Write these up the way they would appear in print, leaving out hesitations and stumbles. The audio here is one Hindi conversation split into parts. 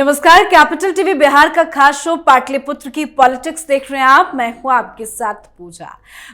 नमस्कार, कैपिटल टीवी बिहार का खास शो पाटलिपुत्र की पॉलिटिक्स देख रहे हैं आप। मैं हूं आपके साथ पूजा।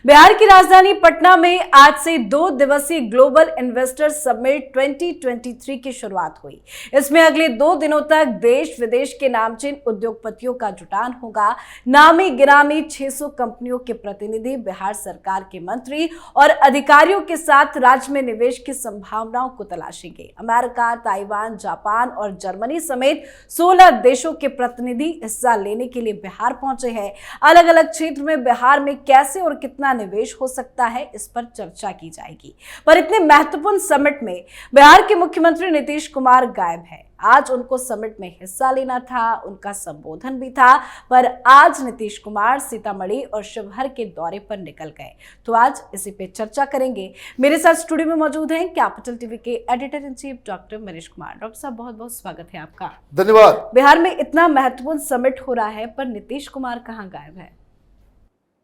बिहार की राजधानी पटना में आज से 2 दिवसीय ग्लोबल इन्वेस्टर समिट 2023 की शुरुआत हुई। इसमें अगले 2 दिनों तक देश विदेश के नामचीन उद्योगपतियों का जुटान होगा। नामी गिरामी 600 कंपनियों के प्रतिनिधि, बिहार सरकार के मंत्री और अधिकारियों के साथ राज्य में निवेश की संभावनाओं को तलाशेंगे। अमेरिका, ताइवान, जापान और जर्मनी समेत 16 देशों के प्रतिनिधि हिस्सा लेने के लिए बिहार पहुंचे हैं। अलग अलग क्षेत्र में बिहार में कैसे और कितना निवेश हो सकता है, इस पर चर्चा की जाएगी। पर इतने महत्वपूर्ण समिट में बिहार के मुख्यमंत्री नीतीश कुमार गायब है। आज उनको समिट में हिस्सा लेना था, उनका संबोधन भी था, पर आज नीतीश कुमार सीतामढ़ी और शिवहर के दौरे पर निकल गए। तो आज इसी पे चर्चा करेंगे। मेरे साथ स्टूडियो में मौजूद हैं कैपिटल टीवी के editor in chief doctor Manish Kumar. Doctor साहब, बहुत बहुत स्वागत है आपका। धन्यवाद। बिहार में इतना महत्वपूर्ण समिट हो रहा है, पर नीतीश कुमार कहाँ गायब है?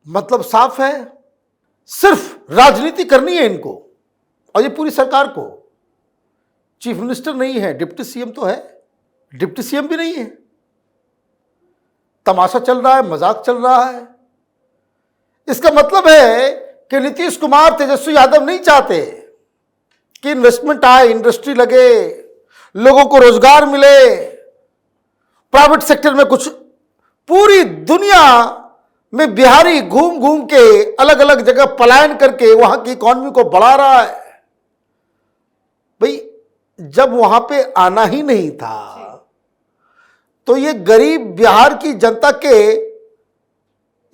मतलब साफ है, सिर्फ राजनीति करनी है इनको और ये पूरी सरकार को। चीफ मिनिस्टर नहीं है, डिप्टी सीएम तो है, डिप्टी सीएम भी नहीं है। तमाशा चल रहा है, मजाक चल रहा है। इसका मतलब है कि नीतीश कुमार, तेजस्वी यादव नहीं चाहते कि इन्वेस्टमेंट आए, इंडस्ट्री लगे, लोगों को रोजगार मिले, प्राइवेट सेक्टर में कुछ। पूरी दुनिया में बिहारी घूम घूम के अलग अलग जगह पलायन करके वहां की इकॉनमी को बढ़ा रहा है। भाई, जब वहां पे आना ही नहीं था तो ये गरीब बिहार की जनता के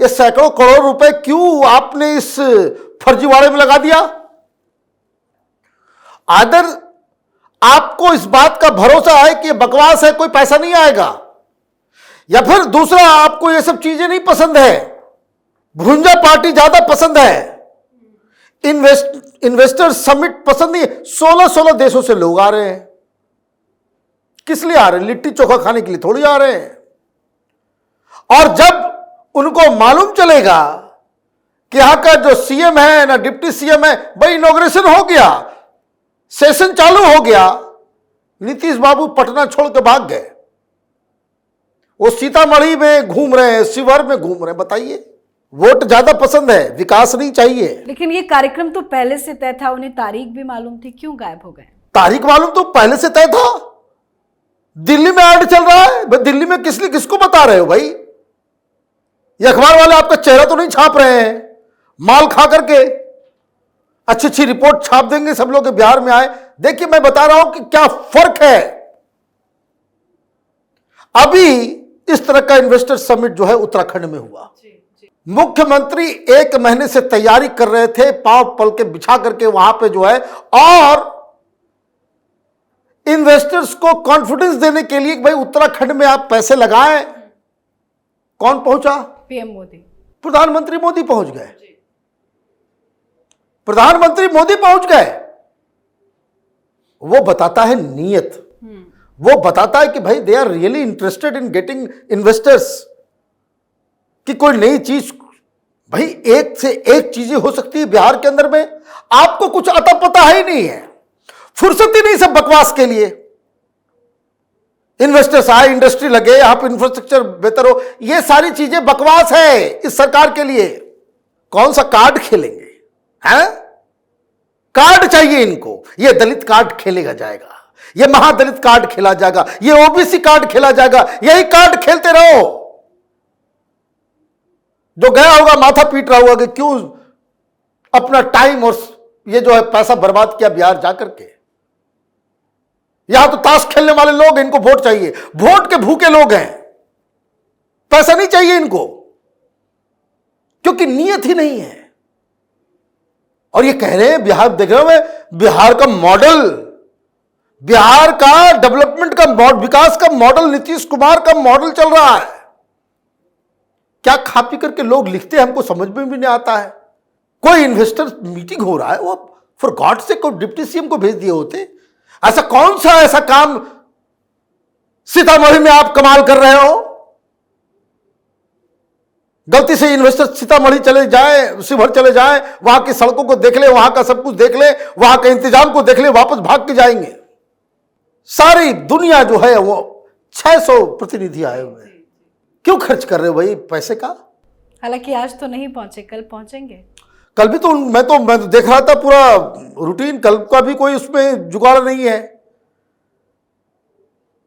ये सैकड़ों करोड़ रुपए क्यों आपने इस फर्जीवाड़े में लगा दिया? आदर आपको इस बात का भरोसा है कि ये बकवास है, कोई पैसा नहीं आएगा, या फिर दूसरा आपको ये सब चीजें नहीं पसंद है, भुंजा पार्टी ज्यादा पसंद है, इन्वेस्टर समिट पसंद नहीं है। 16 देशों से लोग आ रहे हैं। किस लिए आ रहे हैं? लिट्टी चोखा खाने के लिए थोड़ी आ रहे हैं। और जब उनको मालूम चलेगा कि यहां का जो सीएम है ना डिप्टी सीएम है, भाई इनॉग्रेशन हो गया, सेशन चालू हो गया, नीतीश बाबू पटना छोड़ के भाग गए। वो सीतामढ़ी में घूम रहे हैं, शिवहर में घूम रहे हैं। बताइए, वोट ज्यादा पसंद है, विकास नहीं चाहिए। लेकिन ये कार्यक्रम तो पहले से तय था, उन्हें तारीख भी मालूम थी, क्यों गायब हो गए? तारीख मालूम तो पहले से तय था। दिल्ली में ऐड चल रहा है। भाई, दिल्ली में किसको बता रहे हो भाई? ये अखबार वाले आपका चेहरा तो नहीं छाप रहे हैं, माल खा करके अच्छी रिपोर्ट छाप देंगे सब लोग बिहार में आए। देखिए, मैं बता रहा हूं कि क्या फर्क है। अभी इस तरह का इन्वेस्टर समिट जो है उत्तराखंड में हुआ। मुख्यमंत्री 1 महीने से तैयारी कर रहे थे, पांव पल के बिछा करके वहां पे जो है, और इन्वेस्टर्स को कॉन्फिडेंस देने के लिए भाई उत्तराखंड में आप पैसे लगाएं। कौन पहुंचा? पीएम मोदी, प्रधानमंत्री मोदी पहुंच गए। प्रधानमंत्री मोदी पहुंच गए। वो बताता है नीयत, वो बताता है कि भाई they are really interested in getting investors, कि कोई नई चीज। भाई, एक से एक चीजें हो सकती है बिहार के अंदर में। आपको कुछ अता पता है ही नहीं है, फुर्सत ही नहीं सब बकवास के लिए। इन्वेस्टर्स आए, इंडस्ट्री लगे, यहां पर इंफ्रास्ट्रक्चर बेहतर हो, ये सारी चीजें बकवास है इस सरकार के लिए। कौन सा कार्ड खेलेंगे? हैं? कार्ड चाहिए इनको। ये दलित कार्ड खेलेगा जाएगा, ये महादलित कार्ड खेला जाएगा, ये ओबीसी कार्ड खेला जाएगा। यही कार्ड खेलते रहो। जो गया होगा माथा पीट रहा होगा कि क्यों अपना टाइम और ये जो है पैसा बर्बाद किया बिहार जाकर के। यहां तो ताश खेलने वाले लोग, इनको वोट चाहिए, वोट के भूखे लोग हैं, पैसा नहीं चाहिए इनको, क्योंकि नीयत ही नहीं है। और ये कह रहे हैं बिहार, देख रहे हो, बिहार का मॉडल, बिहार का डेवलपमेंट का विकास का मॉडल नीतीश कुमार का मॉडल चल रहा है। क्या खा पी करके लोग लिखते हैं, हमको समझ में भी नहीं आता है। कोई इन्वेस्टर मीटिंग हो रहा है, वो फॉर गॉड से कोई डिप्टी सीएम को भेज दिए होते। ऐसा कौन सा ऐसा काम सीतामढ़ी में आप कमाल कर रहे हो? गलती से इन्वेस्टर सीतामढ़ी चले जाए, शिवहर चले जाए, वहां की सड़कों को देख ले, वहां का सब कुछ देख ले, वहां के इंतजाम को देख ले, वापस भाग के जाएंगे। सारी दुनिया जो है वो 600 प्रतिनिधि आए हुए हैं। क्यों खर्च कर रहे हो भाई पैसे का? हालांकि आज तो नहीं पहुंचे, कल पहुंचेंगे। कल भी तो मैं तो देख रहा था पूरा रूटीन, कल का भी कोई उसमें जुगाड़ नहीं है।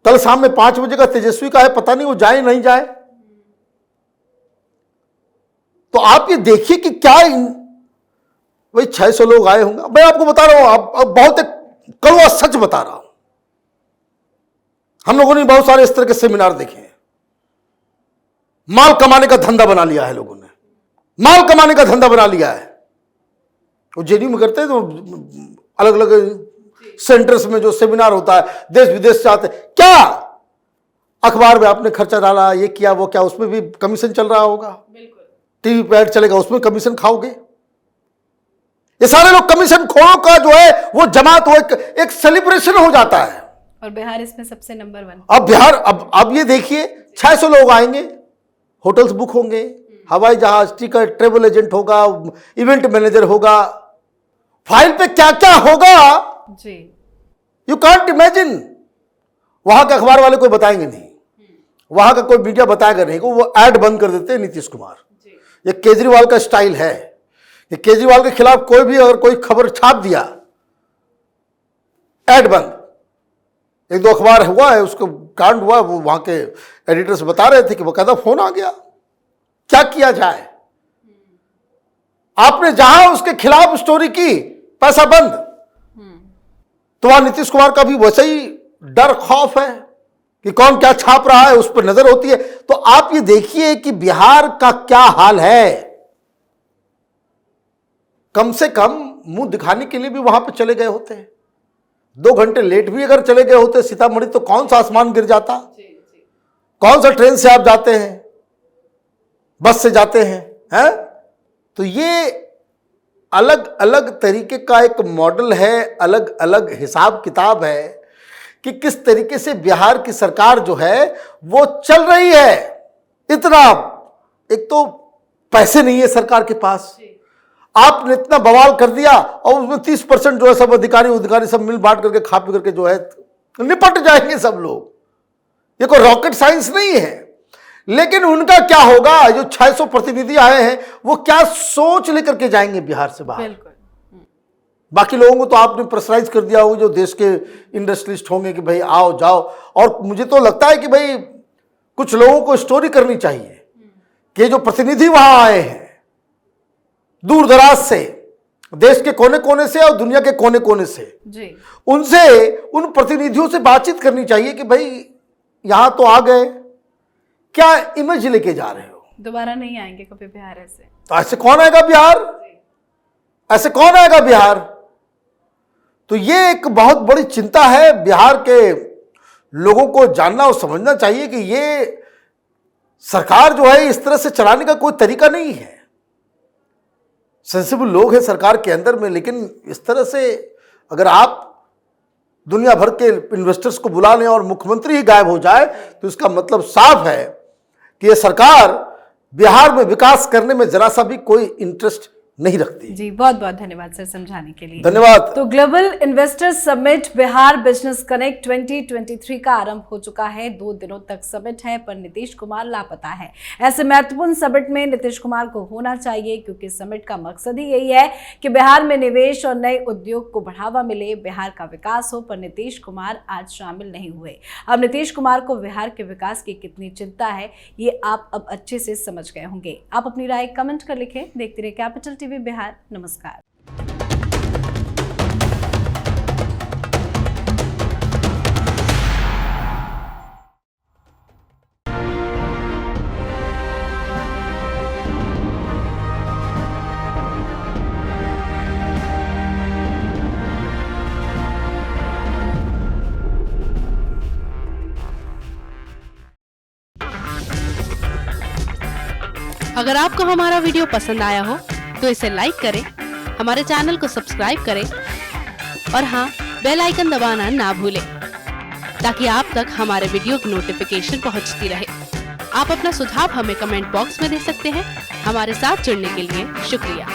कल शाम में 5 बजे का तेजस्वी का है, पता नहीं वो जाए नहीं जाए। तो आप ये देखिए कि क्या भाई 600 लोग आए होंगे। मैं आपको बता रहा हूं, अब बहुत एक कड़वा सच बता रहा हूं। हम लोगों ने बहुत सारे इस तरह के सेमिनार देखे हैं। माल कमाने का धंधा बना लिया है लोगों ने, माल कमाने का धंधा बना लिया है। वो जेडीयू में करते हैं तो अलग अलग सेंटर्स में जो सेमिनार होता है, देश विदेश से आते, क्या अखबार में आपने खर्चा डाला, ये किया वो क्या, उसमें भी कमीशन चल रहा होगा। टीवी पे ऐड चलेगा, उसमें कमीशन खाओगे। ये सारे लोग कमीशन खोरों का जो है वो जमात, वो एक सेलिब्रेशन हो जाता है। और बिहार इसमें सबसे नंबर 1। अब बिहार, अब ये देखिए 600 लोग आएंगे, होटल्स बुक होंगे, हवाई जहाज, टिकट, ट्रेवल एजेंट होगा, इवेंट मैनेजर होगा, फाइल पे क्या क्या होगा जी, यू कांट इमेजिन। वहां के अखबार वाले कोई बताएंगे नहीं, वहां का कोई मीडिया बताएगा नहीं, वो ऐड बंद कर देते हैं नीतीश कुमार। ये केजरीवाल का स्टाइल है कि केजरीवाल के खिलाफ कोई भी अगर कोई खबर छाप दिया, ऐड बंद। 1-2 अखबार हुआ है, उसको कांड हुआ, वो वहां के एडिटर्स बता रहे थे कि वो कहता फोन आ गया, क्या किया जाए। आपने जहां उसके खिलाफ स्टोरी की, पैसा बंद। तो वहां नीतीश कुमार का भी वैसे ही डर खौफ है कि कौन क्या छाप रहा है, उस पर नजर होती है। तो आप ये देखिए कि बिहार का क्या हाल है। कम से कम मुंह दिखाने के लिए भी वहां पे चले गए होते हैं। 2 घंटे लेट भी अगर चले गए होते सीतामढ़ी, तो कौन सा आसमान गिर जाता। कौन सा ट्रेन से आप जाते हैं, बस से जाते हैं? तो ये अलग अलग तरीके का एक मॉडल है, अलग अलग हिसाब किताब है कि किस तरीके से बिहार की सरकार जो है वो चल रही है। इतना, एक तो पैसे नहीं है सरकार के पास, आपने इतना बवाल कर दिया और उसमें 30% जो है सब अधिकारी सब मिल बांट करके खा पी करके जो है निपट जाएंगे सब लोग। ये कोई रॉकेट साइंस नहीं है। लेकिन उनका क्या होगा, जो 600 प्रतिनिधि आए हैं वो क्या सोच लेकर के जाएंगे बिहार से बाहर। बाकी लोगों को तो आपने प्रेशराइज कर दिया होगा, जो देश के इंडस्ट्रियलिस्ट होंगे कि भाई आओ जाओ। और मुझे तो लगता है कि भाई कुछ लोगों को स्टोरी करनी चाहिए कि जो प्रतिनिधि वहां आए हैं दूर दराज से, देश के कोने कोने से और दुनिया के कोने कोने से जी, उनसे, उन प्रतिनिधियों से बातचीत करनी चाहिए कि भाई यहां तो आ गए, क्या इमेज लेके जा रहे हो, दोबारा नहीं आएंगे कभी बिहार ऐसे। तो ऐसे कौन आएगा बिहार, ऐसे कौन आएगा बिहार। तो ये एक बहुत बड़ी चिंता है। बिहार के लोगों को जानना और समझना चाहिए कि ये सरकार जो है इस तरह से चलाने का कोई तरीका नहीं है। सेंसिबल लोग हैं सरकार के अंदर में, लेकिन इस तरह से अगर आप दुनिया भर के इन्वेस्टर्स को बुला लें और मुख्यमंत्री ही गायब हो जाए, तो इसका मतलब साफ है कि ये सरकार बिहार में विकास करने में जरा सा भी कोई इंटरेस्ट नहीं रखती। जी, बहुत बहुत धन्यवाद सर समझाने के लिए। धन्यवाद। तो global investor summit Bihar business connect 2023 का आरंभ हो चुका है। 2 दिनों तक समिट है, पर नीतीश कुमार लापता है। ऐसे महत्वपूर्ण समिट में नीतीश कुमार को होना चाहिए, क्योंकि समिट का मकसद ही यही है कि बिहार में निवेश और नए उद्योग को बढ़ावा मिले, बिहार का विकास हो। पर नीतीश कुमार आज शामिल नहीं हुए। अब नीतीश कुमार को बिहार के विकास की कितनी चिंता है, ये आप अब अच्छे से समझ गए होंगे। आप अपनी राय कमेंट कर लिखें। देखते रहिए कैपिटल टीवी बिहार। नमस्कार। अगर आपको हमारा वीडियो पसंद आया हो तो इसे लाइक करें, हमारे चैनल को सब्सक्राइब करें और हाँ, बेल आइकन दबाना ना भूलें, ताकि आप तक हमारे वीडियो की नोटिफिकेशन पहुंचती रहे। आप अपना सुझाव हमें कमेंट बॉक्स में दे सकते हैं। हमारे साथ जुड़ने के लिए शुक्रिया।